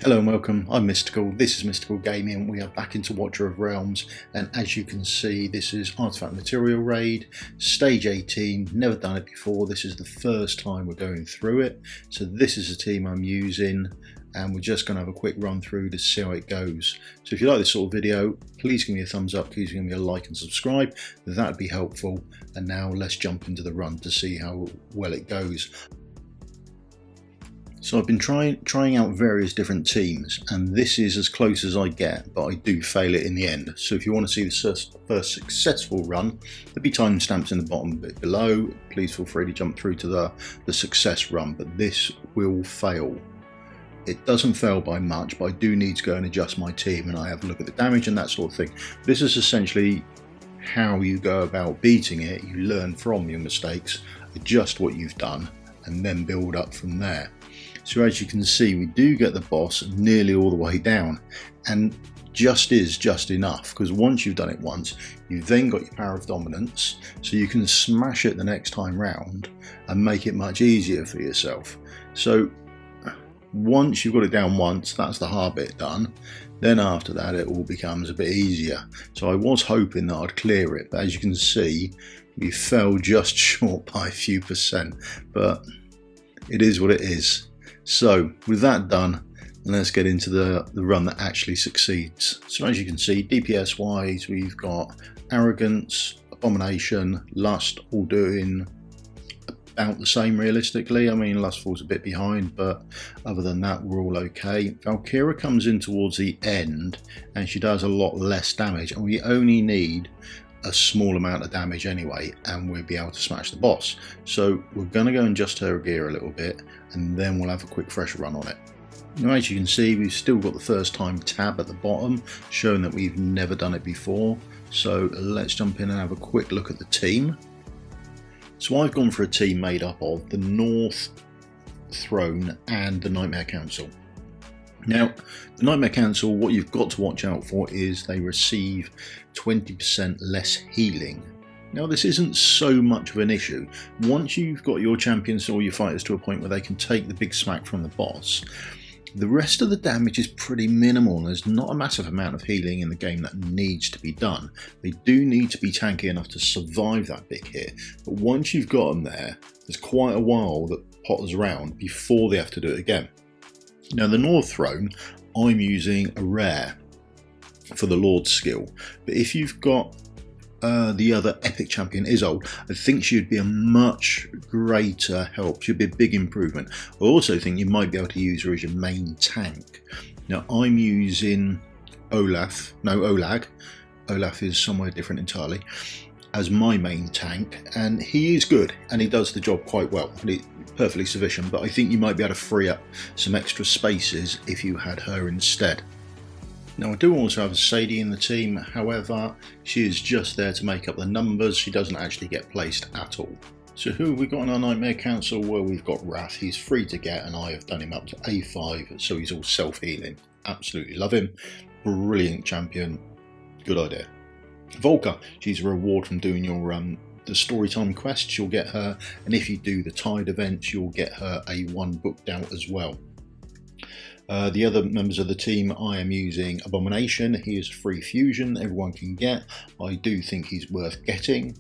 Hello and welcome, I'm Mystical, this is Mystical Gaming, we are back into Watcher of Realms, and as you can see this is Artifact Material Raid, Stage 18, never done it before, this is the first time we're going through it, so this is the team I'm using, and we're just going to have a quick run through to see how it goes. So if you like this sort of video, please give me a thumbs up, please give me a like and subscribe, that would be helpful, and now let's jump into the run to see how well it goes. So I've been trying out various different teams, and this is as close as I get, but I do fail it in the end. So if you want to see the first successful run, there'll be timestamps in the bottom bit below. Please feel free to jump through to the success run, but this will fail. It doesn't fail by much, but I do need to go and adjust my team, and I have a look at the damage and that sort of thing. This is essentially how you go about beating it. You learn from your mistakes, adjust what you've done, and then build up from there. So as you can see, we do get the boss nearly all the way down, and just enough, because once you've done it once, you've then got your power of dominance, so you can smash it the next time round and make it much easier for yourself. So once you've got it down once, that's the hard bit done. Then after that it all becomes a bit easier. So I was hoping that I'd clear it, but as you can see, we fell just short by a few percent, but it is what it is. So with that done, let's get into the run that actually succeeds. So as you can see, DPS wise, we've got Arrogance, Abomination, Lust all doing about the same realistically. I mean, Lust falls a bit behind, but other than that, we're all okay. Valkyra comes in towards the end and she does a lot less damage, and we only need a small amount of damage anyway, and we'll be able to smash the boss. So we're going to go and adjust her gear a little bit, and then we'll have a quick fresh run on it. Now as you can see, we've still got the first time tab at the bottom showing that we've never done it before. So let's jump in and have a quick look at the team. So I've gone for a team made up of the North Throne and the Nightmare Council. Now, the Nightmare Council, what you've got to watch out for is they receive 20% less healing. Now, this isn't so much of an issue. Once you've got your champions or your fighters to a point where they can take the big smack from the boss, the rest of the damage is pretty minimal. There's not a massive amount of healing in the game that needs to be done. They do need to be tanky enough to survive that big hit, but once you've got them there, there's quite a while that potters around before they have to do it again. Now the North Throne, I'm using a rare for the Lord's skill, but if you've got the other epic champion Isolde, I think she would be a much greater help. She'd be a big improvement. I also think you might be able to use her as your main tank. Now I'm using Olague. Olaf is somewhere different entirely, as my main tank, and he is good and he does the job quite well. Perfectly sufficient, but I think you might be able to free up some extra spaces if you had her instead. Now I do also have a Sadie in the team, however she is just there to make up the numbers, she doesn't actually get placed at all. So who have we got in our Nightmare Council? Well, we've got Wrath, he's free to get, and I have done him up to A5, so he's all self-healing. Absolutely love him, brilliant champion, good idea. Volka, she's a reward from doing your the storytime quests, you'll get her, and if you do the tide events, you'll get her a one booked out as well. The other members of the team, I am using Abomination. He is a free fusion everyone can get. I do think he's worth getting.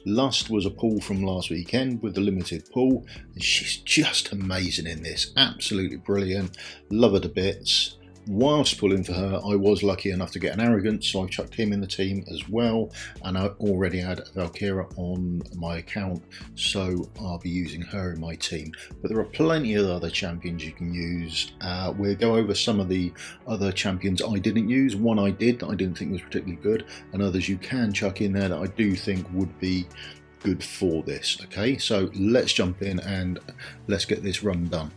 Lust was a pull from last weekend with the limited pull, and she's just amazing in this, absolutely brilliant, love her to bits. Whilst pulling for her, I was lucky enough to get an Arrogance, so I've chucked him in the team as well, and I already had Valkyra on my account, so I'll be using her in my team. But there are plenty of other champions you can use. We'll go over some of the other champions I didn't use. One I did that I didn't think was particularly good, and others you can chuck in there that I do think would be good for this. Okay, so let's jump in and let's get this run done.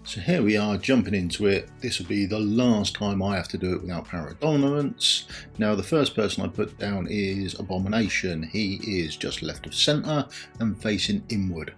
So here we are jumping into it. This will be the last time I have to do it without power of dominance. Now the first person I put down is Abomination. He is just left of centre and facing inward.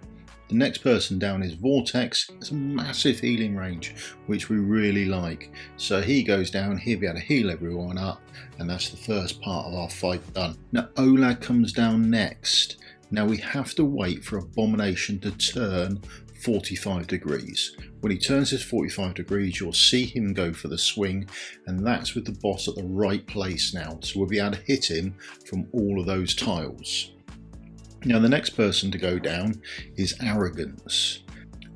The next person down is Vortex. It's a massive healing range, which we really like. So he goes down, he'll be able to heal everyone up, and that's the first part of our fight done. Now Olague comes down next. Now we have to wait for Abomination to turn 45 degrees. When he turns his 45 degrees, you'll see him go for the swing, and that's with the boss at the right place now. So we'll be able to hit him from all of those tiles. Now the next person to go down is Arrogance.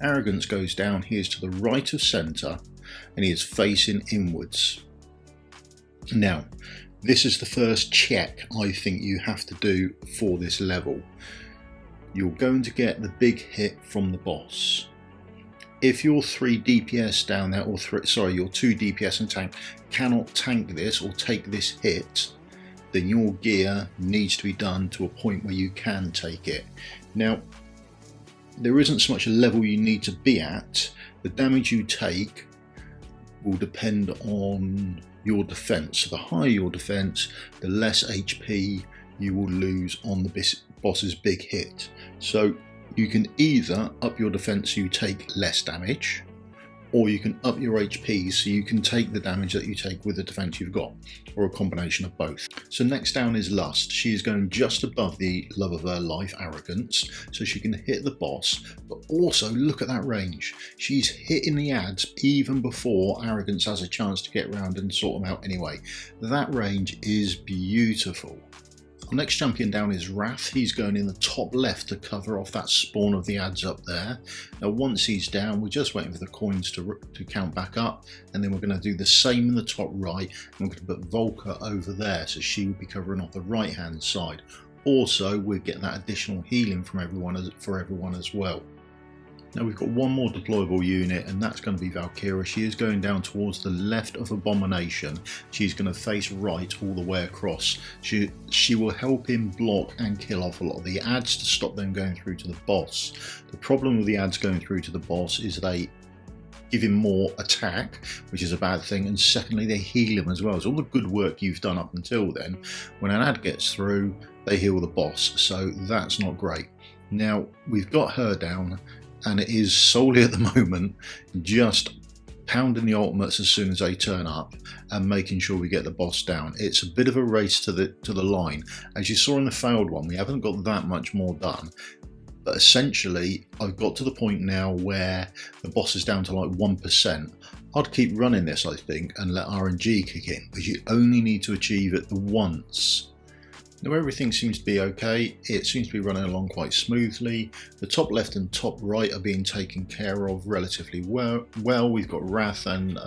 Arrogance goes down, he is to the right of centre, and he is facing inwards. Now, this is the first check I think you have to do for this level. You're going to get the big hit from the boss. If your 3 DPS down there, your 2 DPS and tank cannot tank this or take this hit, then your gear needs to be done to a point where you can take it. Now, there isn't so much a level you need to be at. The damage you take will depend on your defense. So the higher your defense, the less HP you will lose on the boss's big hit. So you can either up your defense so you take less damage, or you can up your HP so you can take the damage that you take with the defense you've got, or a combination of both. So next down is Lust. She is going just above the love of her life, Arrogance, so she can hit the boss, but also look at that range. She's hitting the ads even before Arrogance has a chance to get around and sort them out anyway. That range is beautiful. Our next champion down is Wrath. He's going in the top left to cover off that spawn of the ads up there. Now once he's down, we're just waiting for the coins to count back up, and then we're going to do the same in the top right, and we're going to put Volka over there, so she will be covering off the right hand side. Also, we're getting that additional healing from everyone as well. Now we've got one more deployable unit, and that's going to be Valkyra. She is going down towards the left of Abomination. She's going to face right all the way across. She will help him block and kill off a lot of the ads to stop them going through to the boss. The problem with the ads going through to the boss is they give him more attack, which is a bad thing, and secondly they heal him as well. So all the good work you've done up until then, when an ad gets through, they heal the boss, so that's not great. Now we've got her down, and it is solely at the moment just pounding the ultimates as soon as they turn up and making sure we get the boss down. It's a bit of a race to the line. As you saw in the failed one, we haven't got that much more done, but essentially I've got to the point now where the boss is down to like 1%. I'd keep running this, I think, and let RNG kick in, because you only need to achieve it the once. Now everything seems to be okay. It seems to be running along quite smoothly. The top left and top right are being taken care of relatively well. We've got Wrath and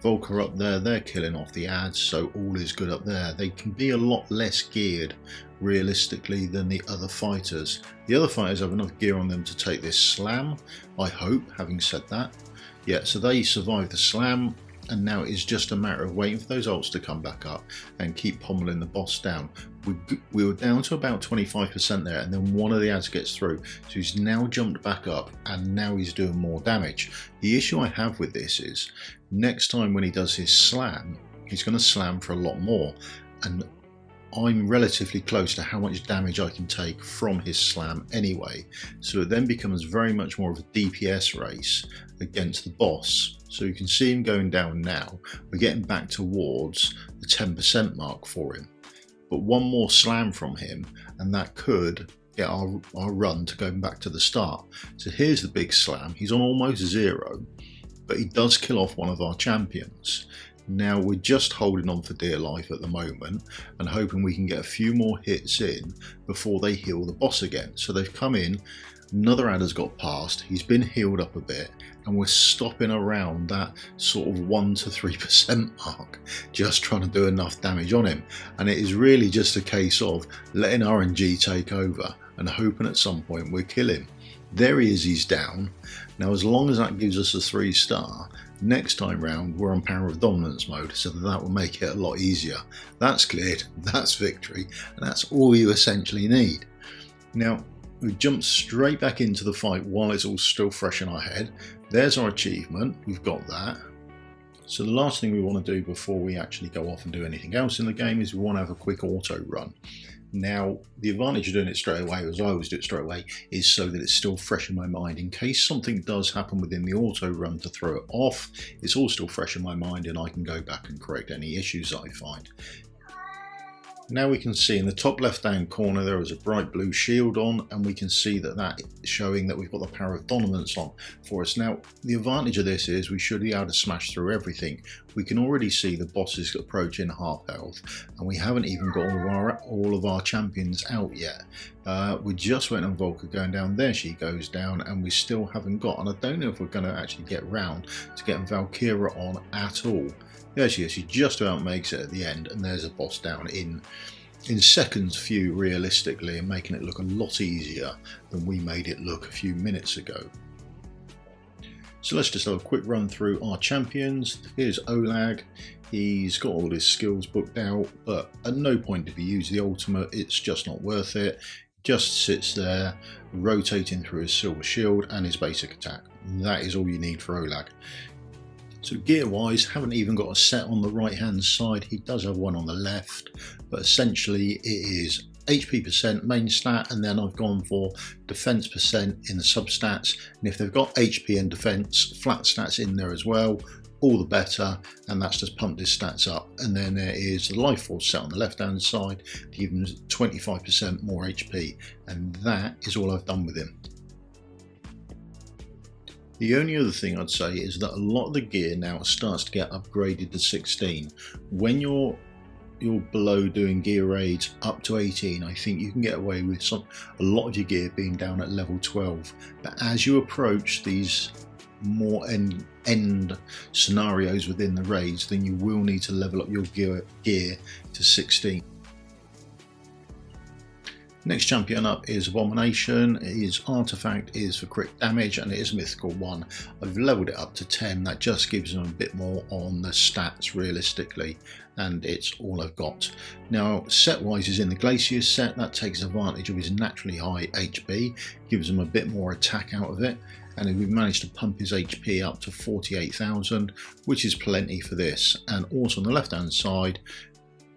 Volka up there. They're killing off the ads, so all is good up there. They can be a lot less geared realistically than the other fighters. The other fighters have enough gear on them to take this slam, I hope, having said that. Yeah, so they survived the slam, and now it is just a matter of waiting for those ults to come back up and keep pommeling the boss down. We were down to about 25% there, and then one of the ads gets through, so he's now jumped back up and now he's doing more damage. The issue I have with this is next time when he does his slam, he's going to slam for a lot more, and I'm relatively close to how much damage I can take from his slam anyway, so it then becomes very much more of a DPS race against the boss. So you can see him going down now. We're getting back towards the 10% mark for him, but one more slam from him and that could get our run to going back to the start. So here's the big slam. He's on almost 0, but he does kill off one of our champions. Now we're just holding on for dear life at the moment and hoping we can get a few more hits in before they heal the boss again. So they've come in, another ad has got past, he's been healed up a bit, and we're stopping around that sort of 1 to 3% mark, just trying to do enough damage on him. And it is really just a case of letting RNG take over and hoping at some point we'll kill him. There he is, he's down. Now as long as that gives us a 3-star, next time round we're on Power of Dominance mode, so that will make it a lot easier. That's cleared, that's victory, and that's all you essentially need. Now we jump straight back into the fight while it's all still fresh in our head. There's our achievement, we've got that. So the last thing we want to do before we actually go off and do anything else in the game is we want to have a quick auto run. Now, the advantage of doing it straight away, as I always do it straight away, is so that it's still fresh in my mind. In case something does happen within the auto run to throw it off, it's all still fresh in my mind and I can go back and correct any issues that I find. Now we can see in the top left hand corner there is a bright blue shield on, and we can see that is showing that we've got the power of dominance on for us. Now the advantage of this is we should be able to smash through everything. We can already see the bosses approaching half health, and we haven't even got all of our champions out yet. We just went on Volka going down, there she goes down, and we still haven't got, and I don't know if we're going to actually get round to getting Valkyra on at all. There she is, she just about makes it at the end, and there's a boss down in seconds few realistically, and making it look a lot easier than we made it look a few minutes ago. So let's just have a quick run through our champions. Here's Olague. He's got all his skills booked out, but at no point did we use the ultimate. It's just not worth it. Just sits there rotating through his silver shield and his basic attack. That is all you need for Olague. So gear wise, haven't even got a set on the right hand side. He does have one on the left, but essentially it is HP percent main stat, and then I've gone for defense percent in the substats, and if they've got HP and defense flat stats in there as well, all the better, and that's just pumped his stats up. And then there is the life force set on the left hand side to give him 25% more HP, and that is all I've done with him. The only other thing I'd say is that a lot of the gear now starts to get upgraded to 16. When you're below doing gear raids up to 18, I think you can get away with a lot of your gear being down at level 12. But as you approach these more end scenarios within the raids, then you will need to level up your gear to 16. Next champion up is Abomination. His artifact is for crit damage, and it is a mythical 1. I've leveled it up to 10. That just gives him a bit more on the stats realistically, and it's all I've got. Now set wise is in the Glacier set. That takes advantage of his naturally high HP, gives him a bit more attack out of it, and we've managed to pump his HP up to 48,000, which is plenty for this. And also on the left hand side,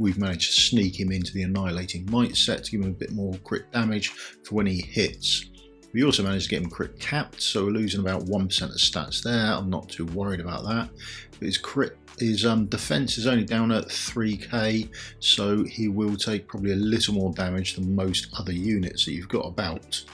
we've managed to sneak him into the Annihilating Might set to give him a bit more crit damage for when he hits. We also managed to get him crit capped, so we're losing about 1% of stats there. I'm not too worried about that. But his defense is only down at 3k, so he will take probably a little more damage than most other units that you've got about.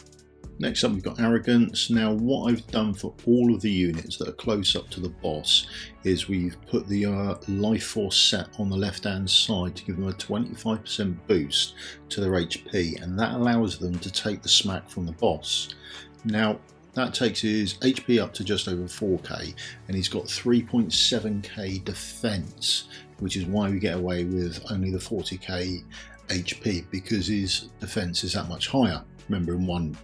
Next up we've got Arrogance. Now what I've done for all of the units that are close up to the boss is we've put the life force set on the left hand side to give them a 25% boost to their HP, and that allows them to take the smack from the boss. Now that takes his HP up to just over 4k, and he's got 3.7k defense, which is why we get away with only the 40k HP, because his defense is that much higher. Remember, in one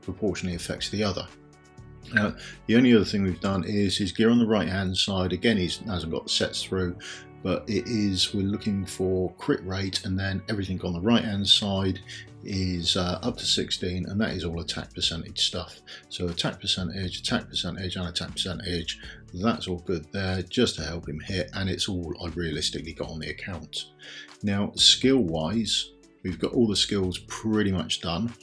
proportionally affects the other. The only other thing we've done is his gear on the right hand side. Again, he hasn't got sets through, but we're looking for crit rate, and then everything on the right hand side is up to 16, and that is all attack percentage stuff. So attack percentage, and attack percentage, that's all good there just to help him hit, and it's all I've realistically got on the account. Now skill wise, we've got all the skills pretty much done.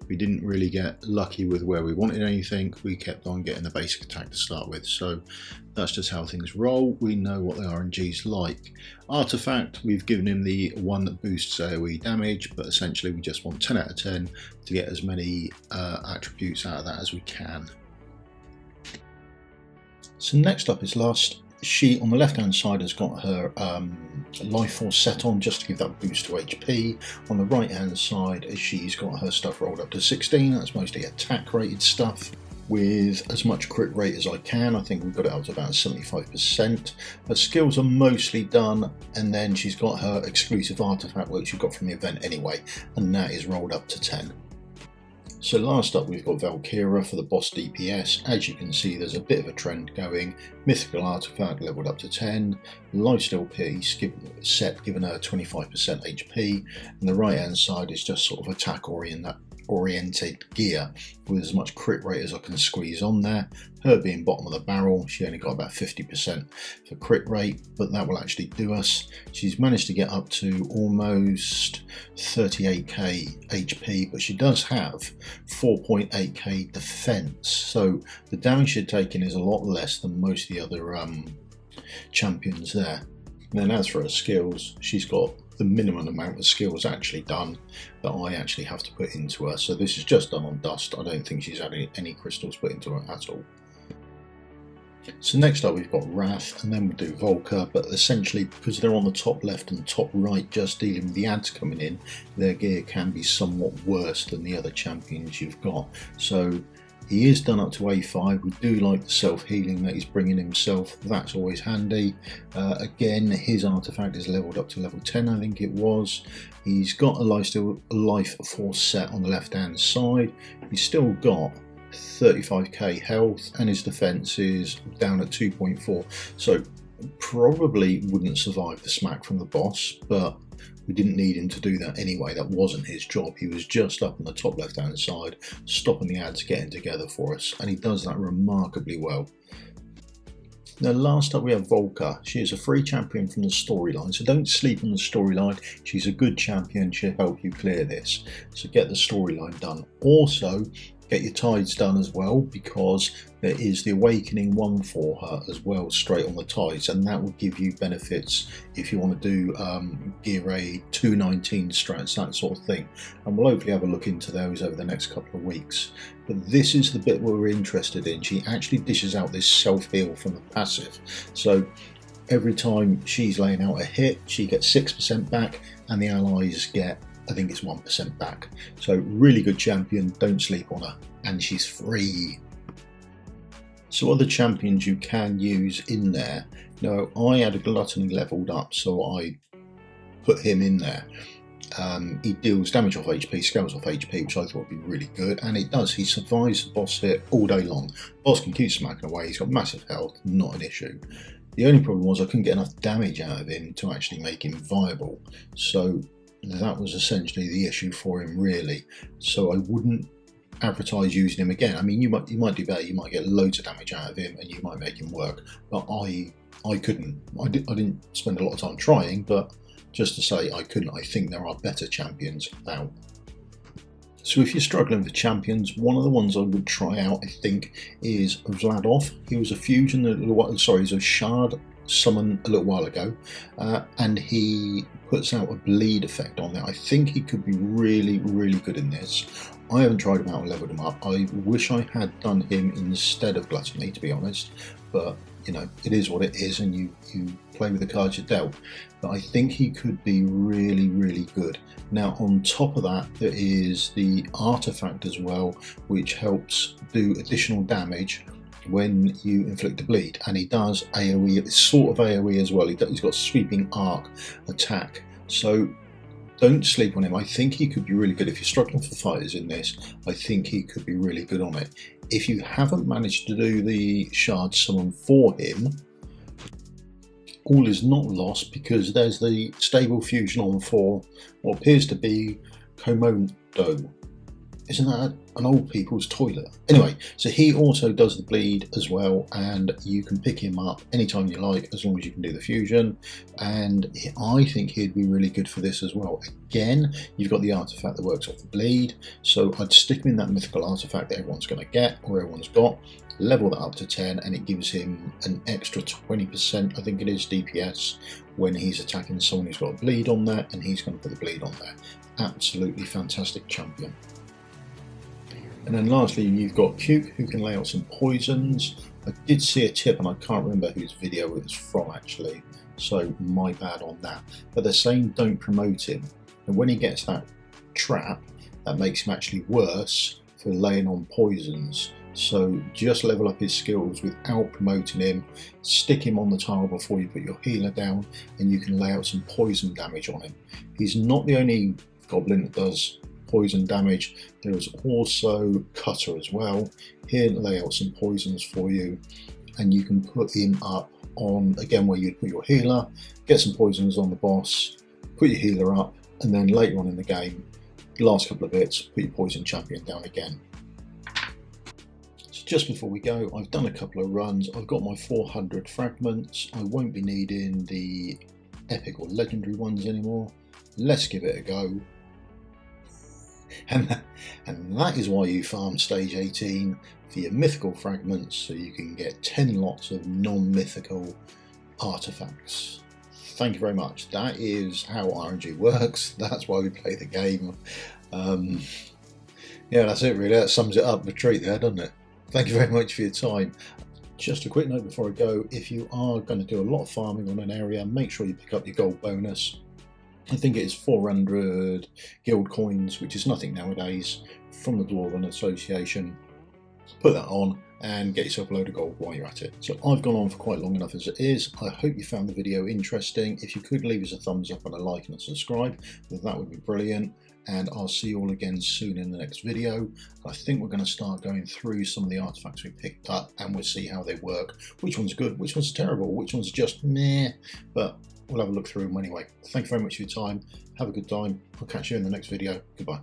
We didn't really get lucky with where we wanted anything. We kept on getting the basic attack to start with, so that's just how things roll. We know what the RNG's like. Artifact, we've given him the one that boosts AoE damage, but essentially we just want 10 out of 10 to get as many attributes out of that as we can. So next up is Lust. She, on the left hand side, has got her life force set on just to give that boost to HP. On the right hand side, she's got her stuff rolled up to 16. That's mostly attack rated stuff with as much crit rate as I can. I think we've got it up to about 75%. Her skills are mostly done, and then she's got her exclusive artifact, which you got from the event anyway, and that is rolled up to 10. So last up we've got Valkyra for the boss DPS. As you can see, there's a bit of a trend going. Mythical artifact leveled up to 10, lifesteal piece set giving her 25% HP, and the right hand side is just sort of attack oriented gear with as much crit rate as I can squeeze on there. Her being bottom of the barrel, she only got about 50% for crit rate, but that will actually do us. She's managed to get up to almost 38k HP, but she does have 4.8k defense, so the damage she's taking is a lot less than most of the other champions there. And then as for her skills, she's got the minimum amount of skills actually done that I actually have to put into her. So this is just done on dust. I don't think she's had any crystals put into her at all. So next up we've got Wrath, and then we'll do Volka, but essentially because they're on the top left and top right just dealing with the ads coming in, their gear can be somewhat worse than the other champions you've got. So he is done up to A5. We do like the self-healing that he's bringing himself. That's always handy. Again, his artifact is leveled up to level 10, I think it was. He's got a life force set on the left-hand side. He's still got 35k health, and his defense is down at 2.4. So probably wouldn't survive the smack from the boss, but we didn't need him to do that anyway. That wasn't his job. He was just up on the top left hand side, stopping the ads getting together for us, and he does that remarkably well. Now last up we have Volka. She is a free champion from the storyline, so don't sleep on the storyline. She's a good champion, she'll help you clear this. So get the storyline done. Also, get your tides done as well, because there is the awakening one for her as well straight on the tides, and that will give you benefits if you want to do gear a 219 strats, that sort of thing, and we'll hopefully have a look into those over the next couple of weeks. But this is the bit we're interested in. She actually dishes out this self-heal from the passive, so every time she's laying out a hit she gets 6% back, and the allies get, I think it's 1% back. So really good champion, don't sleep on her, and she's free. So other champions you can use in there. Now I had a Gluttony leveled up, so I put him in there. He deals damage off HP, scales off HP, which I thought would be really good, and it does. He survives the boss hit all day long. Boss can keep smacking away, he's got massive health, not an issue. The only problem was I couldn't get enough damage out of him to actually make him viable. So that was essentially the issue for him, really. So I wouldn't advertise using him again. I mean, you might do better, you might get loads of damage out of him and you might make him work, but I couldn't. I didn't spend a lot of time trying, but just to say I couldn't. I think there are better champions out. So if you're struggling with champions, one of the ones I would try out, I think, is Vladov. He was a fusion, he's a shard summon a little while ago, and he puts out a bleed effect on there. I think he could be really, really good in this. I haven't tried him out and leveled him up. I wish I had done him instead of Gluttony, to be honest, but you know, it is what it is, and you play with the cards you're dealt. But I think he could be really, really good. Now on top of that, there is the artifact as well, which helps do additional damage when you inflict a bleed, and he does AoE. It's sort of AoE as well. He's got sweeping arc attack, so don't sleep on him. I think he could be really good. If you're struggling for fighters in this, I think he could be really good on it. If you haven't managed to do the shard summon for him, all is not lost, because there's the stable fusion on for what appears to be Komodo. Isn't that an old people's toilet? Anyway, so he also does the bleed as well, and you can pick him up anytime you like, as long as you can do the fusion, and I think he'd be really good for this as well. Again, you've got the artifact that works off the bleed, so I'd stick him in that mythical artifact that everyone's going to get, or everyone's got, level that up to 10, and it gives him an extra 20%, I think it is, DPS when he's attacking someone who's got a bleed on there, and he's going to put the bleed on there. Absolutely fantastic champion. And then lastly, you've got Puke, who can lay out some poisons. I did see a tip, and I can't remember whose video it was from actually, so my bad on that. But they're saying don't promote him. And when he gets that trap, that makes him actually worse for laying on poisons. So just level up his skills without promoting him, stick him on the tile before you put your healer down, and you can lay out some poison damage on him. He's not the only goblin that does poison damage. There is also Cutter as well. Here, lay out some poisons for you, and you can put him up on, again, where you'd put your healer, get some poisons on the boss, put your healer up, and then later on in the game, the last couple of bits, put your poison champion down again. So just before we go, I've done a couple of runs. I've got my 400 fragments. I won't be needing the epic or legendary ones anymore. Let's give it a go. And that is why you farm stage 18 for your mythical fragments, so you can get 10 lots of non-mythical artifacts. thank you very much. That is how RNG works. That's why we play the game. Yeah, that's it really. That sums it up, the treat there, doesn't it? Thank you very much for your time. Just a quick note before I go, if you are going to do a lot of farming on an area, make sure you pick up your gold bonus. I think it is 400 guild coins, which is nothing nowadays, from the Dwarven Association. Put that on and get yourself a load of gold while you're at it. So I've gone on for quite long enough as it is. I hope you found the video interesting. If you could leave us a thumbs up and a like and a subscribe, that would be brilliant. And I'll see you all again soon in the next video. I think we're going to start going through some of the artifacts we picked up and we'll see how they work. Which one's good, which one's terrible, which one's just meh. But we'll have a look through them anyway. Thank you very much for your time. Have a good time. I'll catch you in the next video. Goodbye.